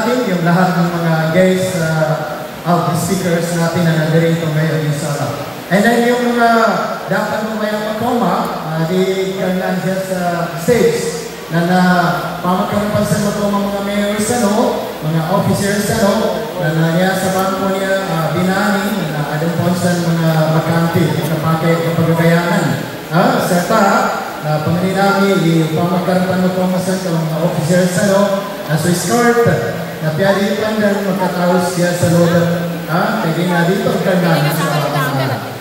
Yung lahat ng mga guests of the speakers natin na nandirito ngayon sa and then yung mga dapat mo mayang makoma di kanlan dyan sa stage na pamagkaroon mo itong mga mayors mga officers na niya sa bangko niya binani na adong ponsan mga bakante kapake kapagagayanan serta na pangalinami yung pamagkaroon mo pumasan sa mga officers na so escort na piyadi pandan magkataos siya sa loob kaya na dito ang kandan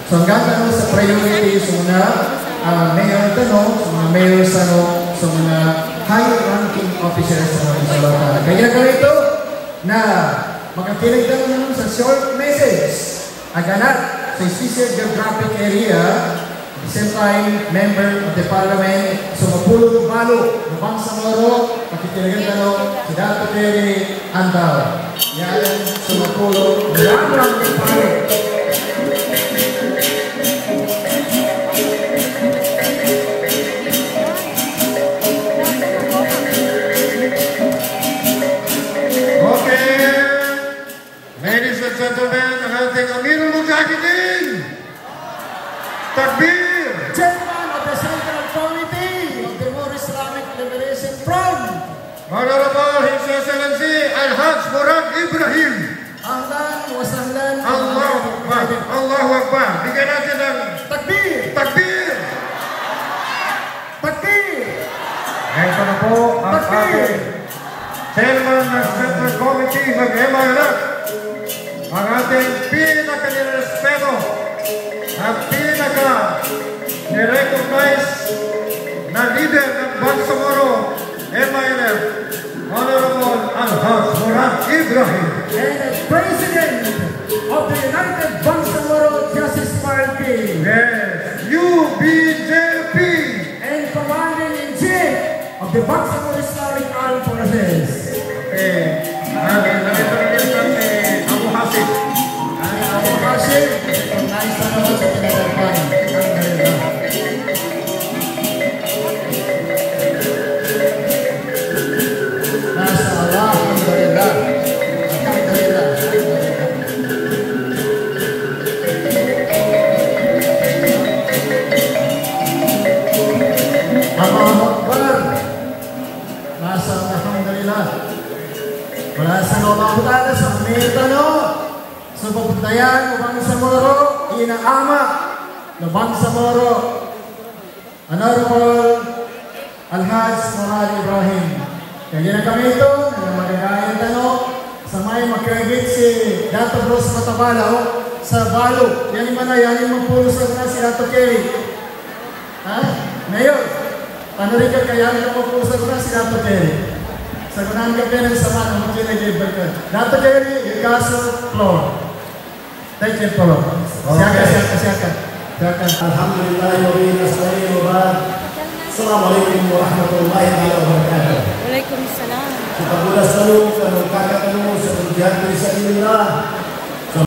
so hanggang sa priority sa mga mayor sa mga mayors sa mga high-ranking officers sa mga isalata. Kaya ganito na makakilig naman sa short message aganat sa special geographic area at the same time member of the parliament sumapulong balo ng Bangsamoro makikilig si Dato Terry Andaw yan sumapulong ng ranking parliament. Gentlemen, ang ating Amirul Mujahideen, Takbir, Chairman of the Central Committee of the More Islamic Liberation Front, Honorable His Excellency Al-Haj Murad Ibrahim. Ahlan wa sahlan. Allahu Akbar, Allahu Akbar. Bigyan natin ng Takbir, Takbir. Takbir. Ito na po ang ating Chairman ng Central Committee mag-emayalak. Ang ating pinaka-nirespeto at pinaka-nirecognize na leader ng Bangsamoro MILF, Honorable Al-Haj Murad Ibrahim. And the President of the United Bangsamoro Justice Party. Yes, UBJP. And Commander-in-Chief of the Bangsamoro Islamic Armed Forces. Okay, Abu Hasib. Abu Hasib, nice na naman sa pinagagpan. Nasa Allah, alhamdulillah. Alhamdulillah. Allahu Akbar. Nasa alhamdulillah. Wala sa loob ang sa meta sa pagpuntayan ng Bangsamoro, inaama ng Bangsamoro, Honorable Al-Haj Murad Ibrahim. Kaya na kami ito, nagmagagayan sa may makagit si Dato Bros Matabalaw sa Balo. Yan naman na, yan yung magpulos na si Dato Kerry. Ngayon, ano rin kaya yung magpulos na si Dato Kerry? Sagunan ka din sa mga magkinagibag ka. Dato Kerry, yung kaso, floor. Thank you, Polo. Siyakan. Alhamdulillah, yawin, asalamu alaikum. Assalamualaikum warahmatullahi wabarakatuh. Waalaikumsalam. Kita pula selalu kakak-kakak sa pagbihan dari sabilillah.